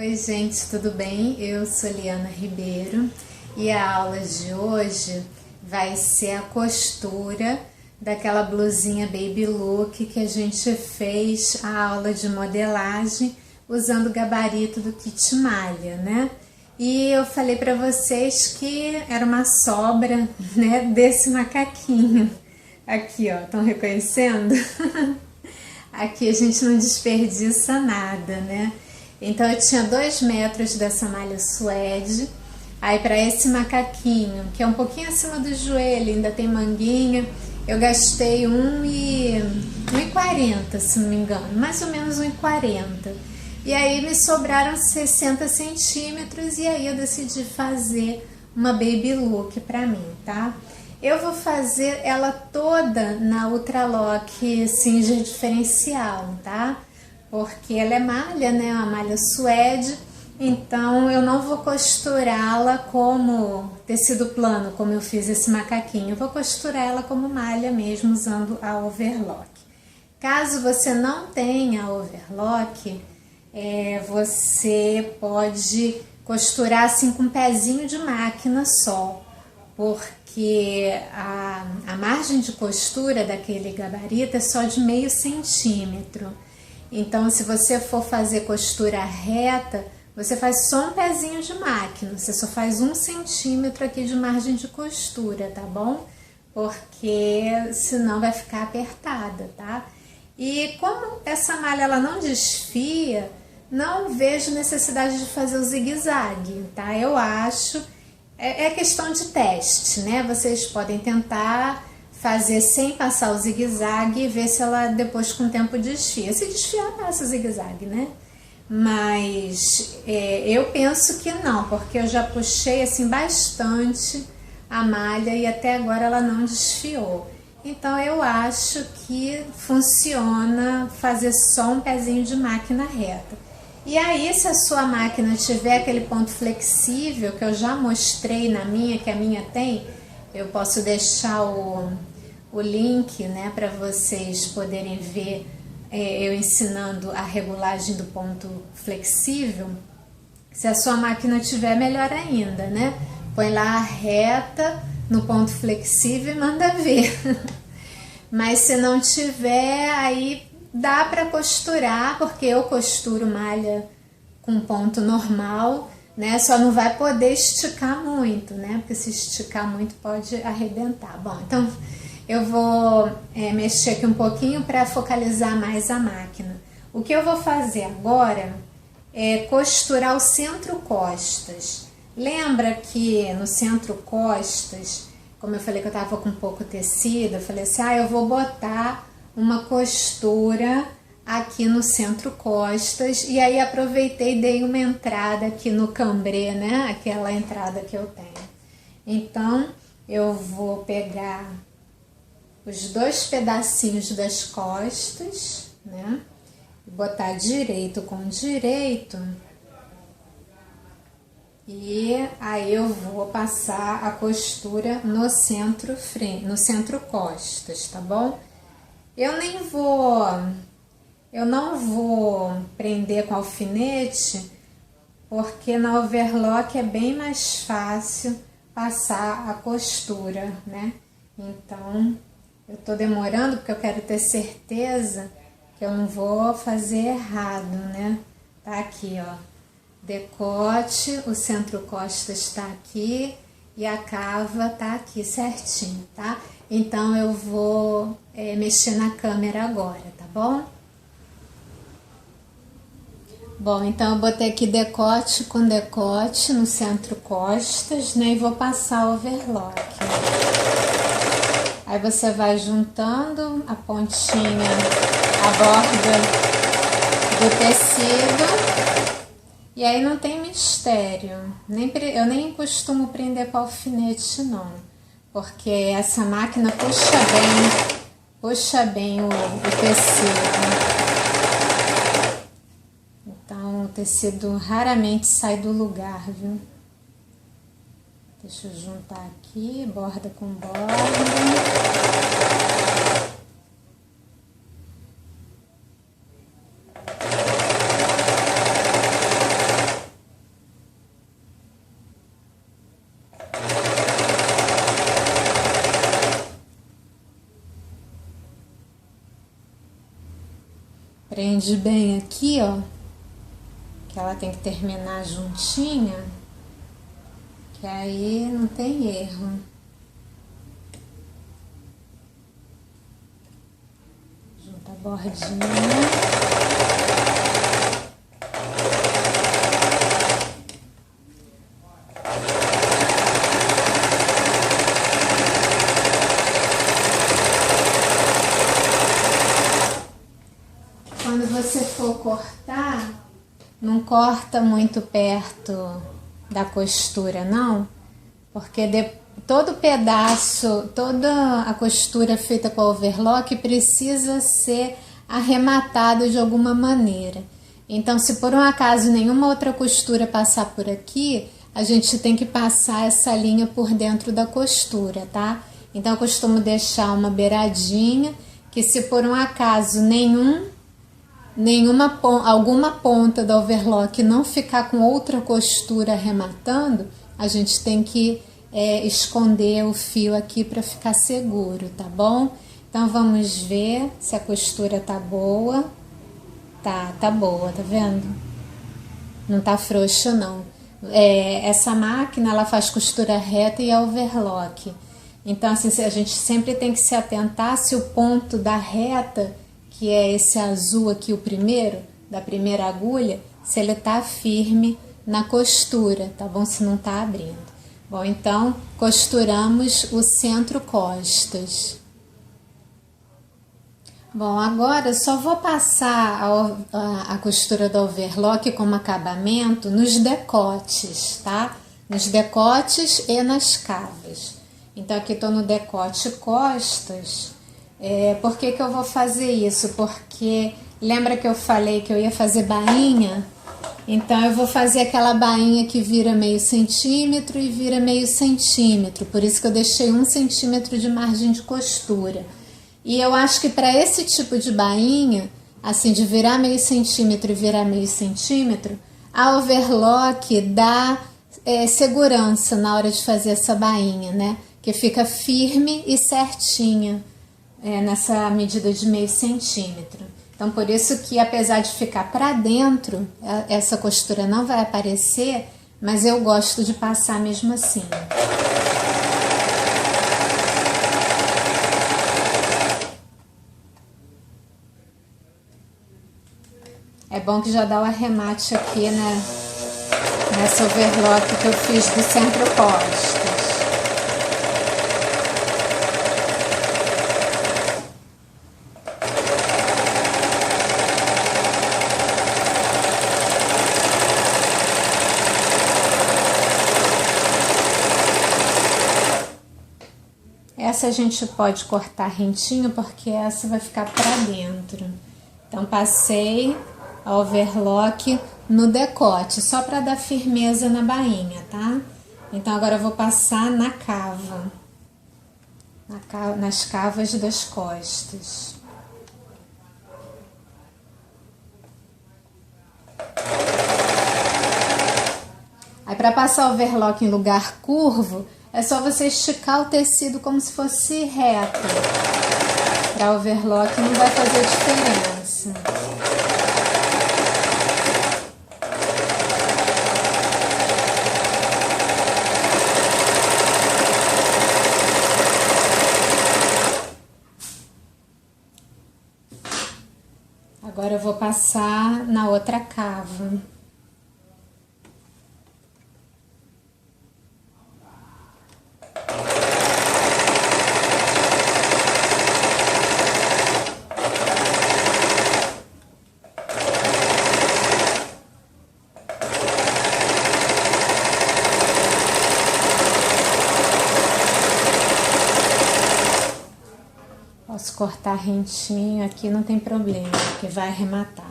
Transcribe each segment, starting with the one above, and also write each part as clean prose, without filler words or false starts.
Oi gente, tudo bem? Eu sou Liana Ribeiro e a aula de hoje vai ser a costura daquela blusinha baby look que a gente fez a aula de modelagem usando o gabarito do kit malha, né? E eu falei para vocês que era uma sobra, né, desse macaquinho. Aqui, ó, estão reconhecendo? Aqui a gente não desperdiça nada, né? Então eu tinha 2 metros dessa malha suede. Aí para esse macaquinho, que é um pouquinho acima do joelho, ainda tem manguinha, eu gastei 1,40, se não me engano, mais ou menos 1,40. E aí me sobraram 60 centímetros e aí eu decidi fazer uma baby look para mim, tá? Eu vou fazer ela toda na Ultralock Singer diferencial, tá? Porque ela é malha, né? Uma malha suede, então eu não vou costurá-la como tecido plano, como eu fiz esse macaquinho. Eu vou costurar ela como malha mesmo, usando a overlock. Caso você não tenha overlock, você pode costurar assim com um pezinho de máquina só, porque a margem de costura daquele gabarito é só de meio centímetro. Então, se você for fazer costura reta, você faz só um pezinho de máquina, você só faz 1 centímetro aqui de margem de costura, tá bom? Porque senão vai ficar apertada, tá? E como essa malha ela não desfia, não vejo necessidade de fazer o zigue-zague, tá? Eu acho, é questão de teste, né? Vocês podem tentar fazer sem passar o zigue-zague e ver se ela depois com o tempo desfia. Se desfiar, passa o zigue-zague, né? Mas eu penso que não, porque eu já puxei assim bastante a malha e até agora ela não desfiou. Então eu acho que funciona fazer só um pezinho de máquina reta. E aí, se a sua máquina tiver aquele ponto flexível, que eu já mostrei na minha, que a minha tem, eu posso deixar o link, né, para vocês poderem ver eu ensinando a regulagem do ponto flexível. Se a sua máquina tiver, melhor ainda, né? Põe lá a reta no ponto flexível e manda ver. Mas se não tiver, aí dá para costurar, porque eu costuro malha com ponto normal, né? Só não vai poder esticar muito, né? Porque se esticar muito pode arrebentar. Bom, então eu vou mexer aqui um pouquinho para focalizar mais a máquina. O que eu vou fazer agora é costurar o centro-costas. Lembra que no centro-costas, como eu falei que eu tava com pouco tecido, eu falei assim, eu vou botar uma costura aqui no centro-costas, e aí aproveitei e dei uma entrada aqui no cambrê, né? Aquela entrada que eu tenho. Então, eu vou pegar os 2 pedacinhos das costas, né? Botar direito com direito. E aí eu vou passar a costura no centro frente, no centro costas, tá bom? Eu não vou prender com alfinete, porque na overlock é bem mais fácil passar a costura, né? Então, eu tô demorando porque eu quero ter certeza que eu não vou fazer errado, né? Tá aqui, ó. Decote, o centro-costas está aqui e a cava tá aqui certinho, tá? Então, eu vou mexer na câmera agora, tá bom? Bom, então eu botei aqui decote com decote no centro-costas, né? E vou passar o overlock. Aí você vai juntando a pontinha, a borda do tecido. E aí não tem mistério. Eu nem costumo prender com alfinete, não. Porque essa máquina puxa bem o tecido. Então o tecido raramente sai do lugar, viu? Deixa eu juntar aqui, borda com borda. Prende bem aqui, ó, que ela tem que terminar juntinha, que aí não tem erro. Junta a bordinha. Quando você for cortar, não corta muito perto da costura, não, porque todo pedaço, toda a costura feita com a overlock precisa ser arrematado de alguma maneira. Então, se por um acaso nenhuma outra costura passar por aqui, a gente tem que passar essa linha por dentro da costura, tá? Então, eu costumo deixar uma beiradinha, que se por um acaso alguma ponta da overlock não ficar com outra costura arrematando, a gente tem que esconder o fio aqui para ficar seguro, tá bom? Então vamos ver se a costura tá boa. Tá boa, tá vendo? Não tá frouxa não. Essa máquina ela faz costura reta e overlock. Então assim, a gente sempre tem que se atentar se o ponto da reta, que é esse azul aqui, o primeiro, da primeira agulha, se ele tá firme na costura, tá bom? Se não tá abrindo. Bom, então, costuramos o centro-costas. Bom, agora eu só vou passar a costura do overlock como acabamento nos decotes, tá? Nos decotes e nas cavas. Então, aqui tô no decote costas. Por que eu vou fazer isso? Porque lembra que eu falei que eu ia fazer bainha? Então eu vou fazer aquela bainha que vira meio centímetro e vira meio centímetro. Por isso que eu deixei 1 centímetro de margem de costura. E eu acho que para esse tipo de bainha, assim, de virar meio centímetro e virar meio centímetro, a overlock dá segurança na hora de fazer essa bainha, né? Que fica firme e certinha. Nessa medida de meio centímetro. Então, por isso que apesar de ficar para dentro, essa costura não vai aparecer, mas eu gosto de passar mesmo assim. É bom que já dá o arremate aqui, né, nessa overlock que eu fiz do centro-costas. Essa a gente pode cortar rentinho, porque essa vai ficar para dentro. Então, passei a overlock no decote, só para dar firmeza na bainha, tá? Então, agora eu vou passar na cava, nas cavas das costas. Aí, para passar o overlock em lugar curvo, é só você esticar o tecido como se fosse reto. Para overlock não vai fazer diferença. Agora eu vou passar na outra cava. Posso cortar rentinho aqui, não tem problema, porque vai arrematar.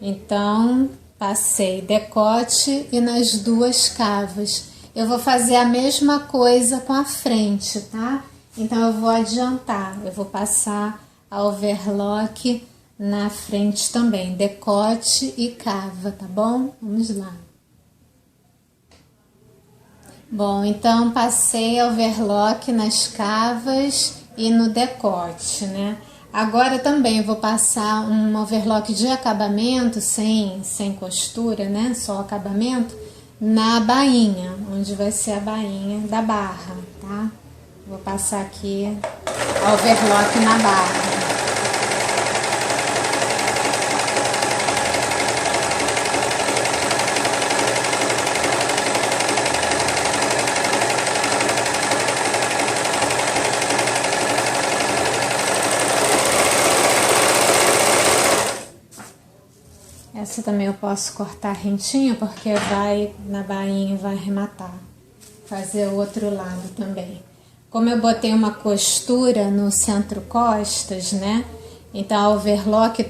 Então, passei decote e nas duas cavas. Eu vou fazer a mesma coisa com a frente, tá? Então, eu vou adiantar, eu vou passar a overlock na frente também, decote e cava, tá bom? Vamos lá. Bom, então passei a overlock nas cavas e no decote, né? Agora também eu vou passar um overlock de acabamento, sem costura, né? Só acabamento, na bainha, onde vai ser a bainha da barra, tá? Vou passar aqui a overlock na barra. Essa também eu posso cortar rentinho, porque vai na bainha e vai arrematar. Fazer o outro lado também. Como eu botei uma costura no centro-costas, né? Então a overlock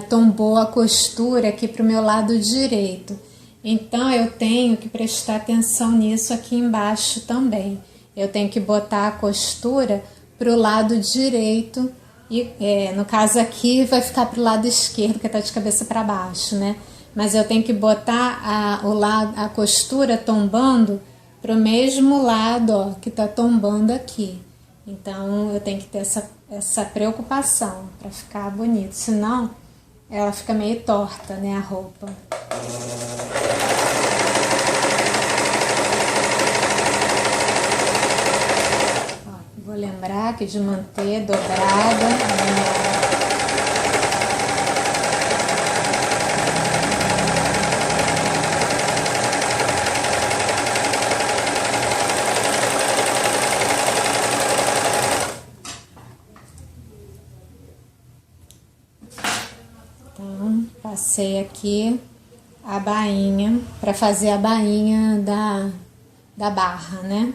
tombou a costura aqui pro meu lado direito. Então eu tenho que prestar atenção nisso aqui embaixo também. Eu tenho que botar a costura pro lado direito. E no caso aqui vai ficar pro lado esquerdo, que tá de cabeça para baixo, né? Mas eu tenho que botar a costura tombando pro mesmo lado, ó, que tá tombando aqui. Então eu tenho que ter essa preocupação para ficar bonito, senão ela fica meio torta, né, a roupa. Vou lembrar que de manter dobrada, Então, passei aqui a bainha, para fazer a bainha da barra, né?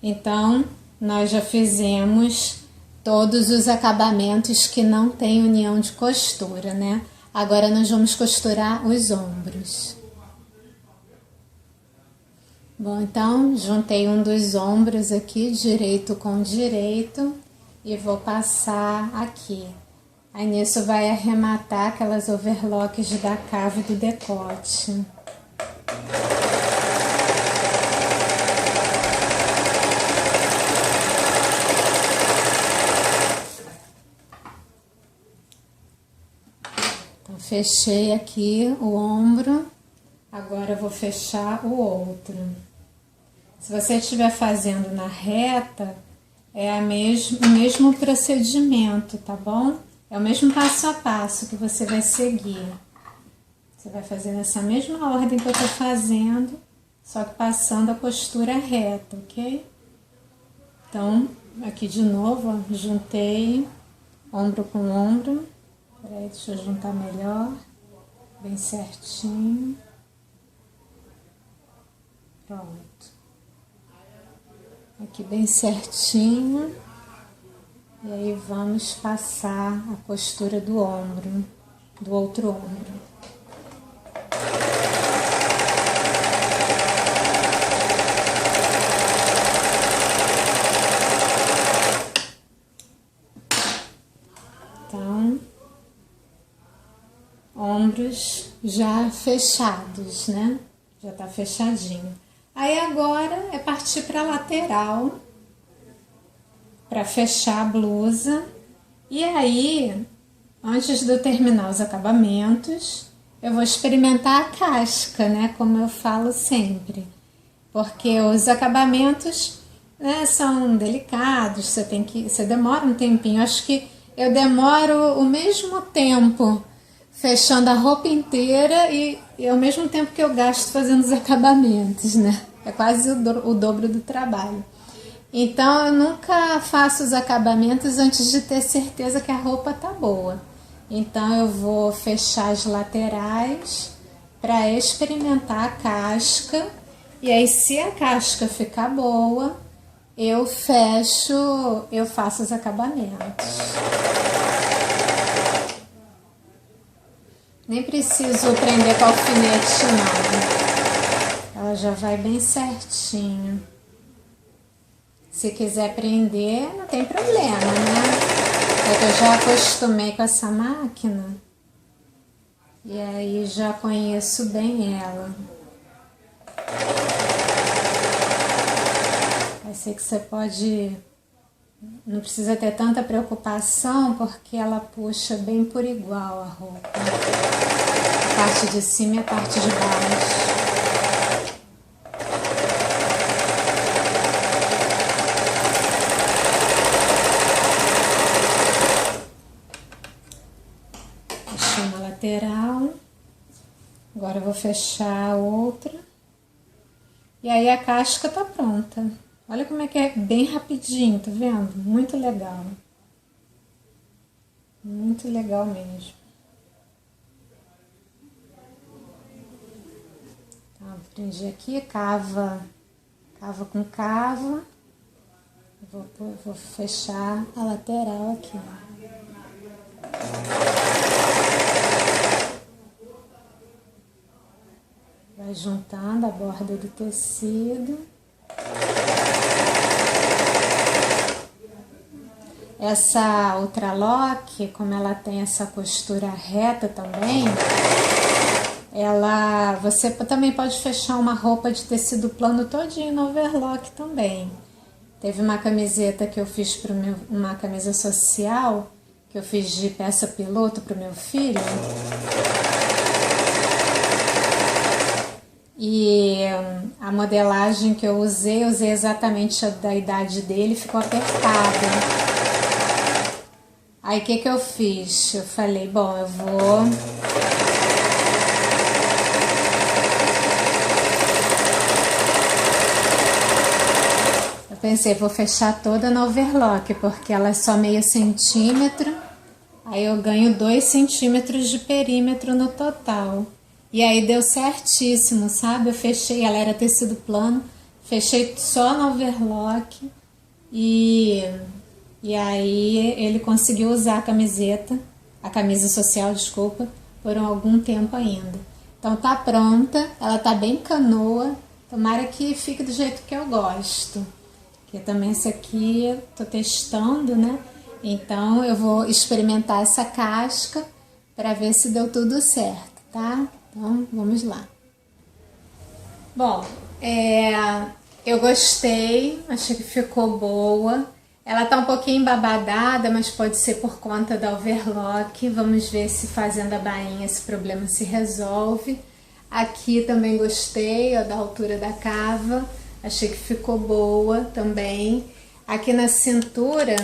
Então, nós já fizemos todos os acabamentos que não tem união de costura, né? Agora nós vamos costurar os ombros. Bom, então, juntei um dos ombros aqui, direito com direito, e vou passar aqui. Aí nisso vai arrematar aquelas overlocks da cava do decote. Fechei aqui o ombro, agora eu vou fechar o outro. Se você estiver fazendo na reta, é o mesmo procedimento, tá bom? É o mesmo passo a passo que você vai seguir. Você vai fazer nessa mesma ordem que eu tô fazendo, só que passando a costura reta, ok? Então, aqui de novo, ó, juntei ombro com ombro. Peraí, deixa eu juntar melhor, bem certinho. Pronto. Aqui bem certinho. E aí vamos passar a costura do ombro, do outro ombro. Então, ombros já fechados, né? Já tá fechadinho. Aí agora é partir para a lateral, para fechar a blusa. E aí, antes de eu terminar os acabamentos, eu vou experimentar a casca, né? Como eu falo sempre. Porque os acabamentos, né, são delicados, você demora um tempinho. Acho que eu demoro o mesmo tempo fechando a roupa inteira e ao mesmo tempo que eu gasto fazendo os acabamentos, né? É quase o dobro do trabalho. Então, eu nunca faço os acabamentos antes de ter certeza que a roupa tá boa. Então, eu vou fechar as laterais para experimentar a casca. E aí, se a casca ficar boa, eu faço os acabamentos. Nem preciso prender com alfinete, não. Ela já vai bem certinho. Se quiser prender, não tem problema, né? É que eu já acostumei com essa máquina. E aí já conheço bem ela. Eu sei que você pode Não precisa ter tanta preocupação, porque ela puxa bem por igual a roupa. A parte de cima e a parte de baixo. Fechei uma lateral. Agora eu vou fechar a outra. E aí a casca tá pronta. Olha como é que é bem rapidinho, tá vendo? Muito legal. Muito legal mesmo. Tá, vou prender aqui, cava com cava. Vou fechar a lateral aqui. Vai juntando a borda do tecido. Essa ultralock, como ela tem essa costura reta também, você também pode fechar uma roupa de tecido plano todinho no overlock também. Teve uma camiseta que eu fiz para uma camisa social, que eu fiz de peça piloto para o meu filho. E a modelagem que eu usei exatamente a da idade dele, ficou apertada. Aí o que eu fiz? Eu falei, bom, eu pensei, vou fechar toda na overlock, porque ela é só meio centímetro. Aí eu ganho 2 centímetros de perímetro no total. E aí deu certíssimo, sabe? Eu fechei, ela era tecido plano, fechei só no overlock e aí ele conseguiu usar a camisa social, desculpa, por algum tempo ainda. Então tá pronta, ela tá bem canoa, tomara que fique do jeito que eu gosto. Porque também esse aqui eu tô testando, né? Então eu vou experimentar essa casca para ver se deu tudo certo, tá? Então vamos lá. Bom, eu gostei, achei que ficou boa. Ela tá um pouquinho babadada, mas pode ser por conta da overlock. Vamos ver se fazendo a bainha esse problema se resolve. Aqui também gostei, ó, da altura da cava. Achei que ficou boa também. Aqui na cintura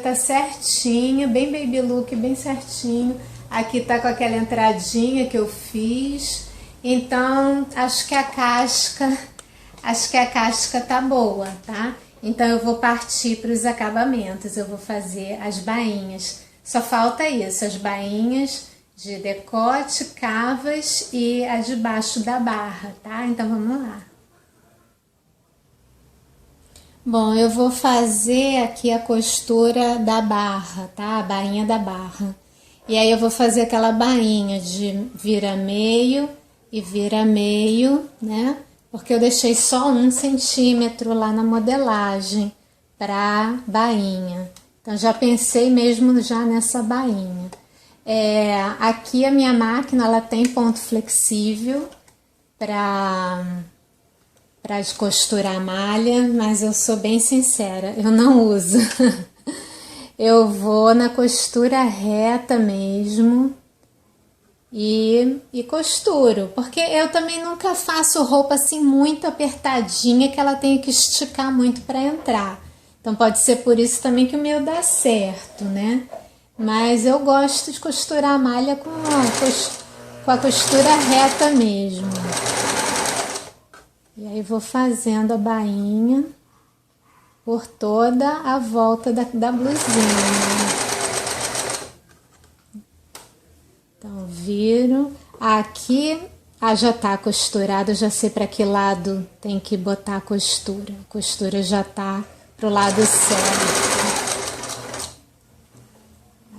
tá certinho, bem baby look, bem certinho. Aqui tá com aquela entradinha que eu fiz. Então, acho que a casca tá boa, tá? Então eu vou partir para os acabamentos, eu vou fazer as bainhas. Só falta isso, as bainhas de decote, cavas e a de baixo da barra, tá? Então vamos lá. Bom, eu vou fazer aqui a costura da barra, tá? A bainha da barra. E aí eu vou fazer aquela bainha de vira meio e vira meio, né? Porque eu deixei só 1 centímetro lá na modelagem para bainha. Então já pensei mesmo já nessa bainha. Aqui a minha máquina ela tem ponto flexível para costurar a malha, mas eu sou bem sincera, eu não uso. Eu vou na costura reta mesmo. E costuro, porque eu também nunca faço roupa assim muito apertadinha que ela tenha que esticar muito para entrar. Então pode ser por isso também que o meu dá certo, né? Mas eu gosto de costurar a malha com a costura reta mesmo. E aí vou fazendo a bainha por toda a volta da blusinha. Então, viro. Aqui, já tá costurado, eu já sei para que lado tem que botar a costura. A costura já tá pro lado certo.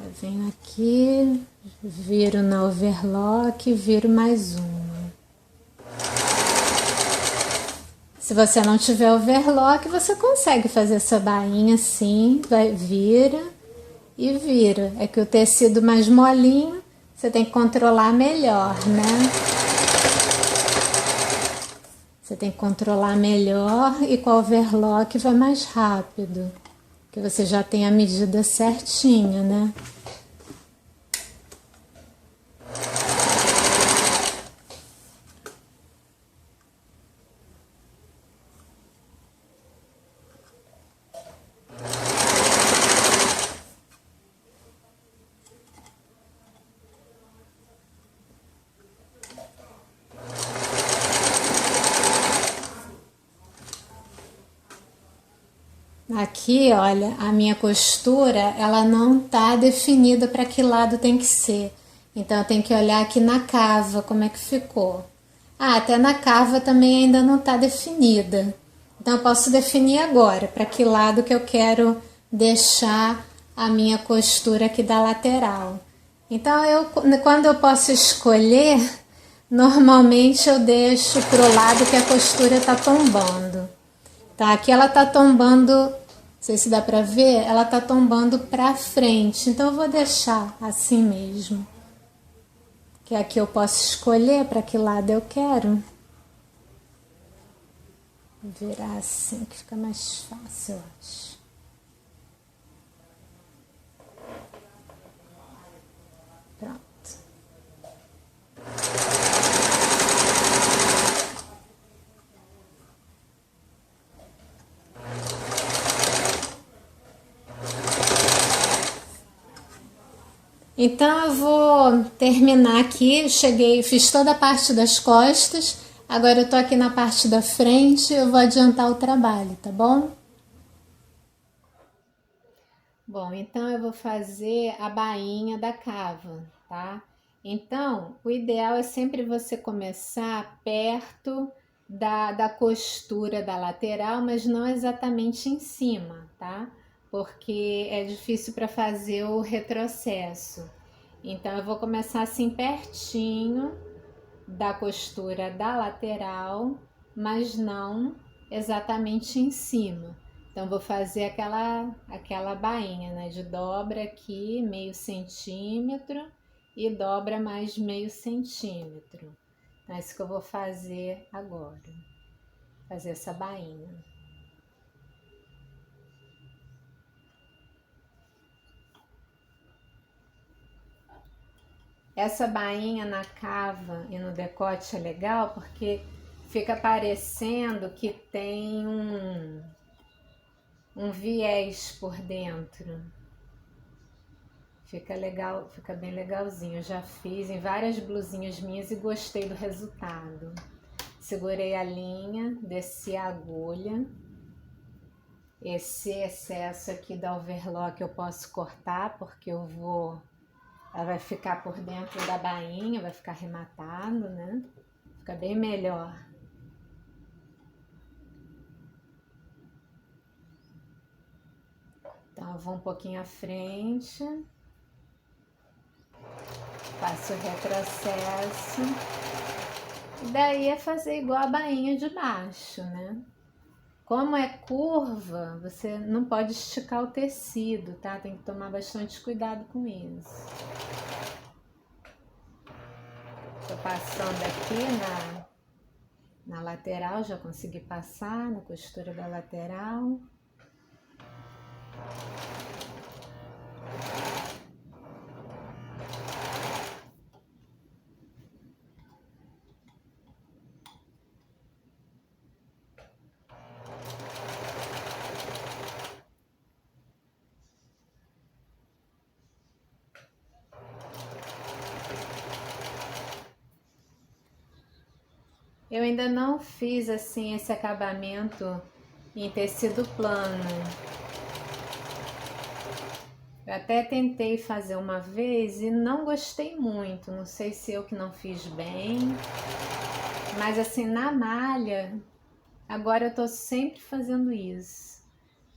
Eu venho aqui, viro na overlock, viro mais uma. Se você não tiver overlock, você consegue fazer essa bainha assim, vira e vira. É que o tecido mais molinho, você tem que controlar melhor, né? Você tem que controlar melhor e com a overlock vai mais rápido, porque você já tem a medida certinha, né? Aqui, olha, a minha costura, ela não tá definida para que lado tem que ser. Então, eu tenho que olhar aqui na cava como é que ficou. Ah, até na cava também ainda não tá definida. Então, eu posso definir agora para que lado que eu quero deixar a minha costura aqui da lateral. Então, quando eu posso escolher, normalmente eu deixo pro lado que a costura tá tombando. Tá, aqui ela tá tombando, não sei se dá pra ver, ela tá tombando pra frente, então eu vou deixar assim mesmo. Que aqui eu posso escolher para que lado eu quero. Vou virar assim que fica mais fácil, eu acho. Pronto. Então eu vou terminar aqui, fiz toda a parte das costas, agora eu tô aqui na parte da frente, eu vou adiantar o trabalho, tá bom? Bom, então eu vou fazer a bainha da cava, tá? Então, o ideal é sempre você começar perto da costura da lateral, mas não exatamente em cima, tá? Porque é difícil para fazer o retrocesso. Então, eu vou começar assim pertinho da costura da lateral, mas não exatamente em cima. Então, vou fazer aquela bainha, né? De dobra aqui meio centímetro e dobra mais meio centímetro. Então, é isso que eu vou fazer agora. Fazer essa bainha. Essa bainha na cava e no decote é legal porque fica parecendo que tem um viés por dentro. Fica legal, fica bem legalzinho. Eu já fiz em várias blusinhas minhas e gostei do resultado. Segurei a linha, desci a agulha. Esse excesso aqui da overlock eu posso cortar porque ela vai ficar por dentro da bainha, vai ficar arrematado, né? Fica bem melhor. Então eu vou um pouquinho à frente. Faço o retrocesso. E daí é fazer igual a bainha de baixo, né? Como é curva, você não pode esticar o tecido, tá? Tem que tomar bastante cuidado com isso. Tô passando aqui na lateral, já consegui passar na costura da lateral. Eu ainda não fiz assim esse acabamento em tecido plano. Eu até tentei fazer uma vez e não gostei muito. Não sei se eu que não fiz bem. Mas assim, na malha, agora eu tô sempre fazendo isso.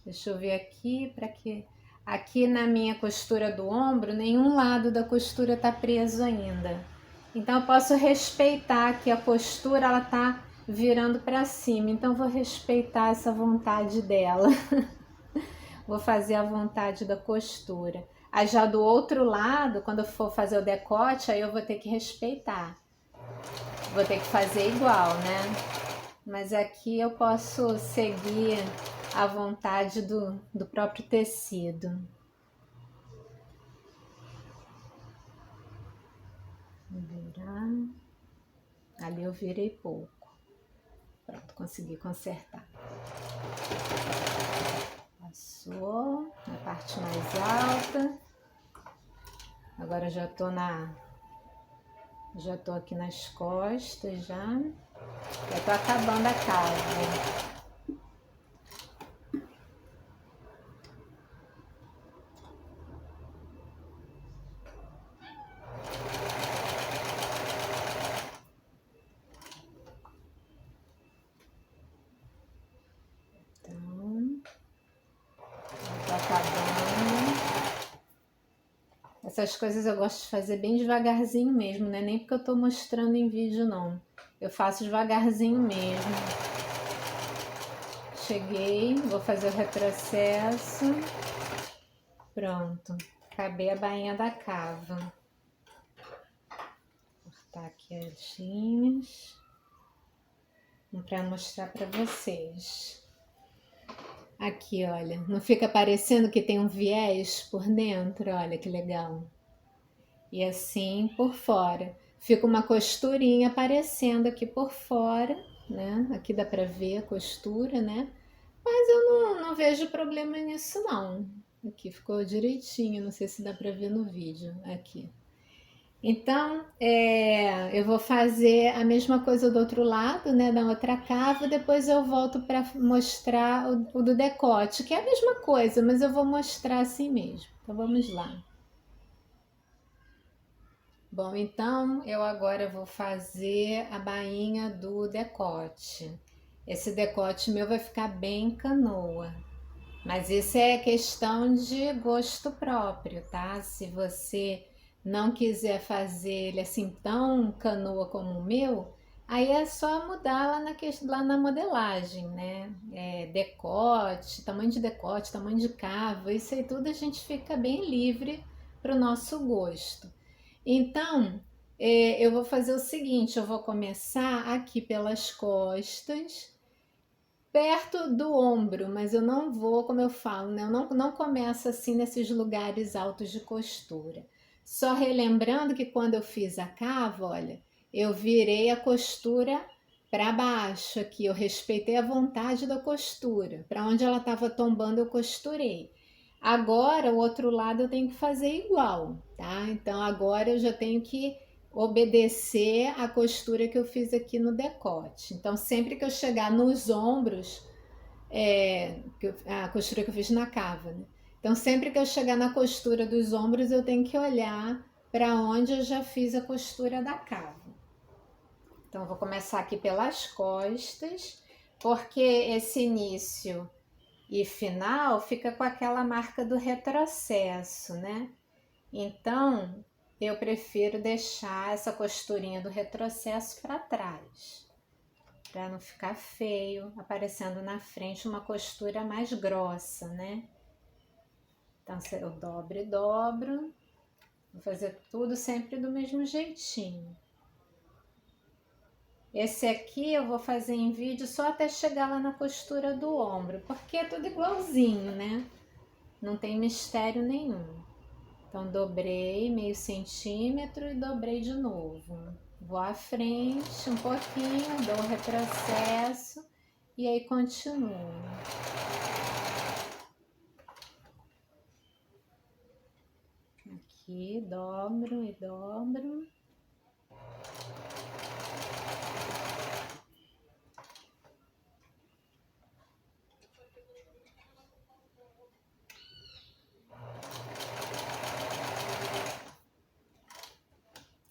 Deixa eu ver aqui para que aqui na minha costura do ombro, nenhum lado da costura tá preso ainda. Então eu posso respeitar que a costura ela tá virando para cima. Então vou respeitar essa vontade dela. Vou fazer a vontade da costura. Aí já do outro lado, quando eu for fazer o decote, aí eu vou ter que respeitar. Vou ter que fazer igual, né? mas aqui eu posso seguir à vontade do próprio tecido. Vou virar. Ali eu virei pouco. Pronto, consegui consertar. Passou na parte mais alta. Agora já tô aqui nas costas já. Já tô acabando a casa. Essas coisas eu gosto de fazer bem devagarzinho mesmo, né? Nem porque eu tô mostrando em vídeo, não. Eu faço devagarzinho mesmo. Cheguei, vou fazer o retrocesso. Pronto, acabei a bainha da cava. Vou cortar aqui as linhas para mostrar para vocês. Aqui, olha, não fica parecendo que tem um viés por dentro? Olha que legal. E assim por fora. Fica uma costurinha aparecendo aqui por fora, né? Aqui dá pra ver a costura, né? Mas eu não vejo problema nisso, não. Aqui ficou direitinho, não sei se dá pra ver no vídeo, aqui. Então, eu vou fazer a mesma coisa do outro lado, né, da outra cava, depois eu volto para mostrar o do decote, que é a mesma coisa, mas eu vou mostrar assim mesmo. Então, vamos lá. Bom, então eu agora vou fazer a bainha do decote. Esse decote meu vai ficar bem canoa, mas isso é questão de gosto próprio, tá? Se você não quiser fazer ele assim tão canoa como o meu, aí é só mudar lá na modelagem, né? Decote, tamanho de cava, isso aí tudo a gente fica bem livre para o nosso gosto. Então, eu vou fazer o seguinte, eu vou começar aqui pelas costas, perto do ombro, mas eu não vou, como eu falo, né? Eu não começo assim nesses lugares altos de costura. Só relembrando que quando eu fiz a cava, olha, eu virei a costura para baixo aqui, eu respeitei a vontade da costura. Para onde ela estava tombando, eu costurei. Agora, o outro lado eu tenho que fazer igual, tá? Então, agora eu já tenho que obedecer a costura que eu fiz aqui no decote. Então, sempre que eu chegar nos ombros, a costura que eu fiz na cava, né? Então, sempre que eu chegar na costura dos ombros, eu tenho que olhar para onde eu já fiz a costura da cava. Então, eu vou começar aqui pelas costas, porque esse início e final fica com aquela marca do retrocesso, né? Então, eu prefiro deixar essa costurinha do retrocesso para trás, para não ficar feio, aparecendo na frente uma costura mais grossa, né? Então, eu dobro e dobro, vou fazer tudo sempre do mesmo jeitinho. Esse aqui eu vou fazer em vídeo só até chegar lá na costura do ombro, porque é tudo igualzinho, né? Não tem mistério nenhum. Então, dobrei meio centímetro e dobrei de novo. Vou à frente um pouquinho, dou um retrocesso e aí continuo. Aqui, dobro e dobro.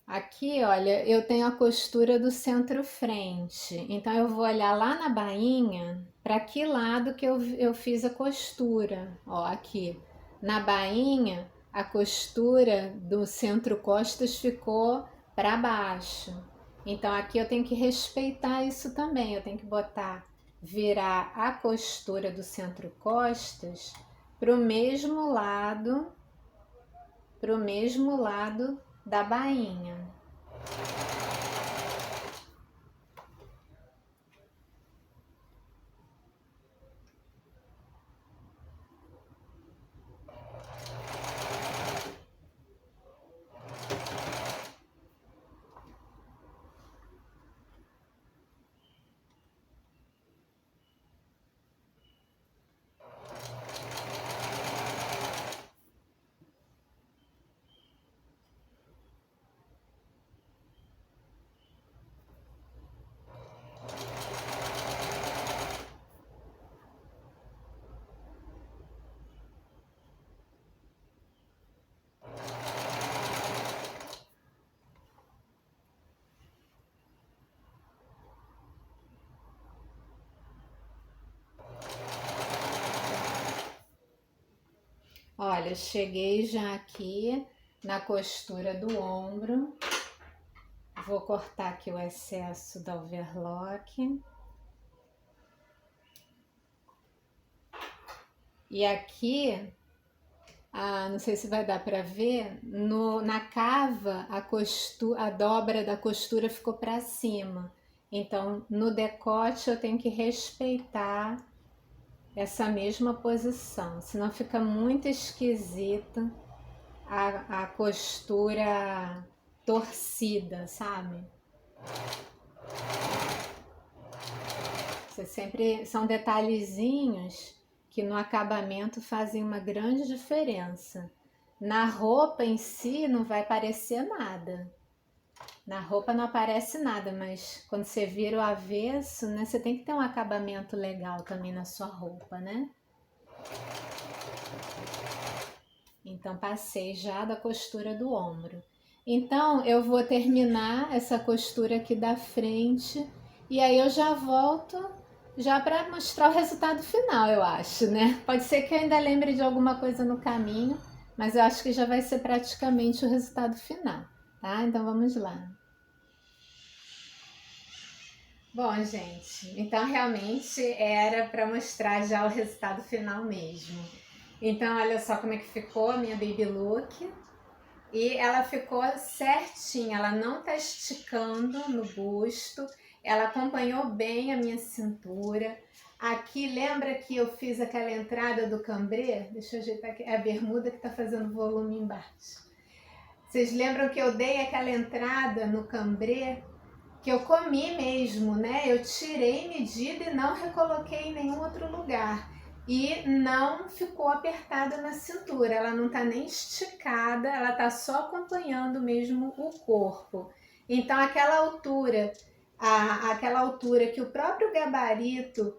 Aqui, olha, eu tenho a costura do centro-frente, então eu vou olhar lá na bainha para que lado que eu fiz a costura. Ó, aqui na bainha, a costura do centro-costas ficou para baixo. Então aqui eu tenho que respeitar isso também, eu tenho que virar a costura do centro-costas para o mesmo lado da bainha. Olha, cheguei já aqui na costura do ombro. Vou cortar aqui o excesso da overlock. E aqui, não sei se vai dar para ver, na cava a dobra da costura ficou para cima. Então, no decote eu tenho que respeitar essa mesma posição, senão fica muito esquisita a costura torcida, sabe? Você sempre são detalhezinhos que no acabamento fazem uma grande diferença. Na roupa em si não vai parecer nada. Na roupa não aparece nada, mas quando você vira o avesso, né, você tem que ter um acabamento legal também na sua roupa, né? Então passei já da costura do ombro. Então eu vou terminar essa costura aqui da frente e aí eu já volto já para mostrar o resultado final, eu acho, né? Pode ser que eu ainda lembre de alguma coisa no caminho, mas eu acho que já vai ser praticamente o resultado final, tá? Então vamos lá. Bom, gente, então realmente era para mostrar já o resultado final mesmo. Então, olha só como é que ficou a minha baby look. E ela ficou certinha, ela não tá esticando no busto, ela acompanhou bem a minha cintura. Aqui, lembra que eu fiz aquela entrada do cambrê? Deixa eu ajeitar aqui, é a bermuda que tá fazendo volume embaixo. Vocês lembram que eu dei aquela entrada no cambrê? Que eu comi mesmo, né? Eu tirei medida e não recoloquei em nenhum outro lugar. E não ficou apertada na cintura, ela não tá nem esticada, ela tá só acompanhando mesmo o corpo. Então aquela altura, aquela altura que o próprio gabarito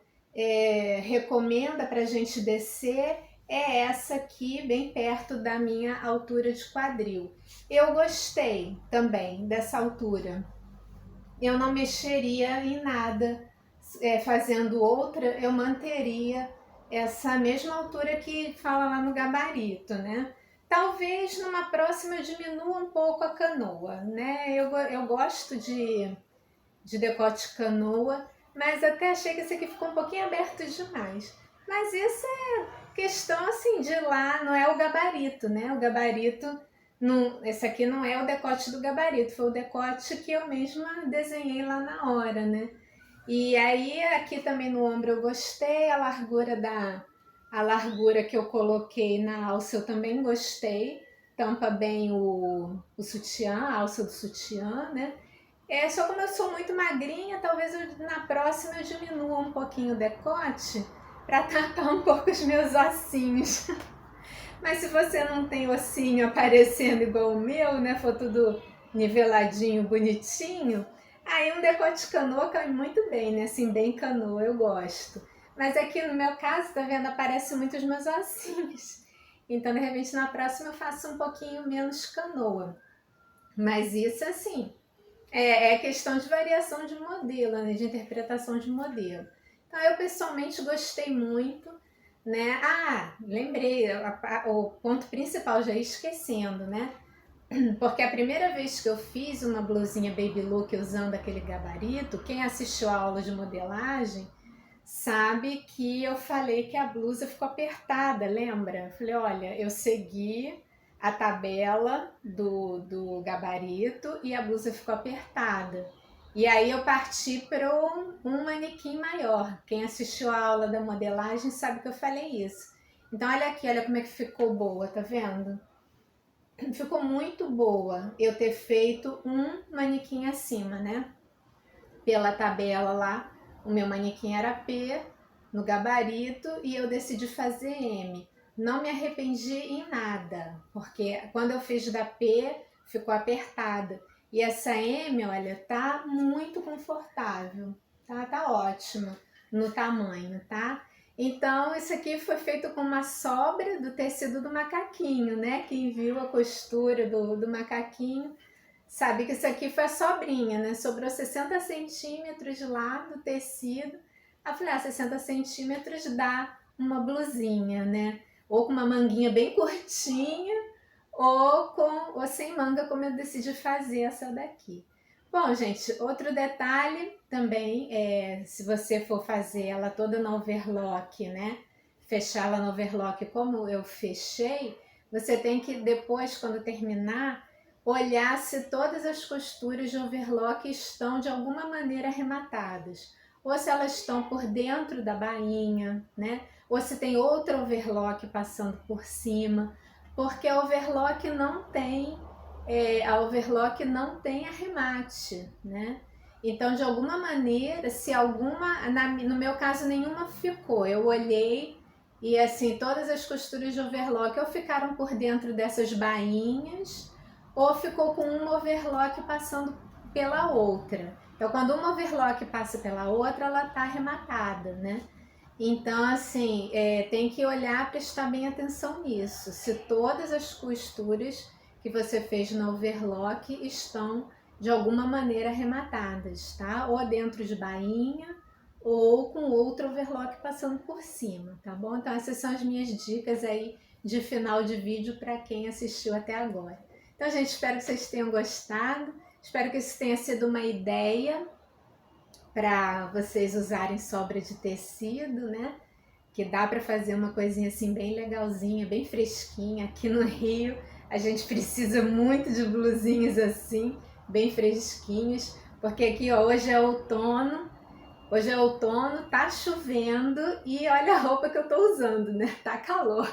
recomenda para a gente descer, é essa aqui, bem perto da minha altura de quadril. Eu gostei também dessa altura. Eu não mexeria em nada. Fazendo outra, eu manteria essa mesma altura que fala lá no gabarito, né? Talvez numa próxima eu diminua um pouco a canoa, né? Eu gosto de decote canoa, mas até achei que esse aqui ficou um pouquinho aberto demais. Mas isso é questão assim de lá, não é o gabarito, né? O gabarito, não, esse aqui não é o decote do gabarito, foi o decote que eu mesma desenhei lá na hora, né? E aí aqui também no ombro eu gostei, a largura que eu coloquei na alça eu também gostei, tampa bem o sutiã, a alça do sutiã, né? Só como eu sou muito magrinha, talvez na próxima eu diminua um pouquinho o decote para tapar um pouco os meus ossinhos. Mas se você não tem ossinho aparecendo igual o meu, né? For tudo niveladinho, bonitinho, aí um decote canoa cai muito bem, né? Assim, bem canoa, eu gosto. Mas aqui no meu caso, tá vendo? Aparece muito os meus ossinhos. Então, de repente, na próxima eu faço um pouquinho menos canoa. Mas isso, assim, é questão de variação de modelo, né? De interpretação de modelo. Então, eu pessoalmente gostei muito, né? Lembrei, o ponto principal, já ia esquecendo, né? Porque a primeira vez que eu fiz uma blusinha baby look usando aquele gabarito, quem assistiu a aula de modelagem sabe que eu falei que a blusa ficou apertada, lembra? Eu falei, olha, eu segui a tabela do gabarito e a blusa ficou apertada. E aí eu parti para um manequim maior. Quem assistiu a aula da modelagem sabe que eu falei isso. Então olha aqui, olha como é que ficou boa, tá vendo? Ficou muito boa eu ter feito um manequim acima, né? Pela tabela lá, o meu manequim era P no gabarito e eu decidi fazer M. Não me arrependi em nada, porque quando eu fiz da P, ficou apertada. E essa M, olha, tá muito confortável, tá? Tá ótima no tamanho, tá? Então, isso aqui foi feito com uma sobra do tecido do macaquinho, né? Quem viu a costura do macaquinho sabe que isso aqui foi a sobrinha, né? Sobrou 60 centímetros lá do tecido. Aí eu falei, 60 centímetros dá uma blusinha, né? ou com uma manguinha bem curtinha, ou sem manga, como eu decidi fazer essa daqui. Bom, gente, outro detalhe também é, se você for fazer ela toda no overlock, né? Fechar ela no overlock como eu fechei, você tem que depois, quando terminar, olhar se todas as costuras de overlock estão de alguma maneira arrematadas. Ou se elas estão por dentro da bainha, né? Ou se tem outro overlock passando por cima, porque a overlock não tem arremate, né? Então, de alguma maneira, se alguma, no meu caso, nenhuma ficou. Eu olhei e assim, todas as costuras de overlock ou ficaram por dentro dessas bainhas, ou ficou com uma overlock passando pela outra. Então, quando uma overlock passa pela outra, ela tá arrematada, né? Então, assim, tem que olhar, prestar bem atenção nisso. Se todas as costuras que você fez no overlock estão de alguma maneira arrematadas, tá? Ou dentro de bainha ou com outro overlock passando por cima, tá bom? Então, essas são as minhas dicas aí de final de vídeo para quem assistiu até agora. Então, gente, espero que vocês tenham gostado. Espero que isso tenha sido uma ideia para vocês usarem sobra de tecido, né? Que dá para fazer uma coisinha assim bem legalzinha, bem fresquinha. Aqui no Rio a gente precisa muito de blusinhas assim, bem fresquinhas, porque aqui ó, hoje é outono, tá chovendo e olha a roupa que eu tô usando, né? Tá calor,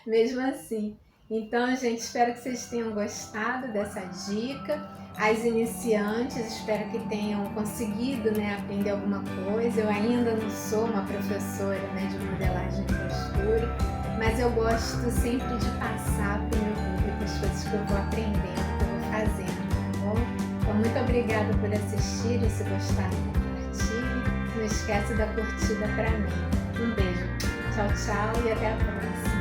mesmo assim. Então, gente, espero que vocês tenham gostado dessa dica. As iniciantes, espero que tenham conseguido, né, aprender alguma coisa. Eu ainda não sou uma professora, né, de modelagem e costura, mas eu gosto sempre de passar para o meu público as coisas que eu vou aprendendo, que eu vou fazendo, tá bom? Então, muito obrigada por assistir e se gostar, compartilhe. Não esquece da curtida para mim. Um beijo. Tchau, tchau e até a próxima.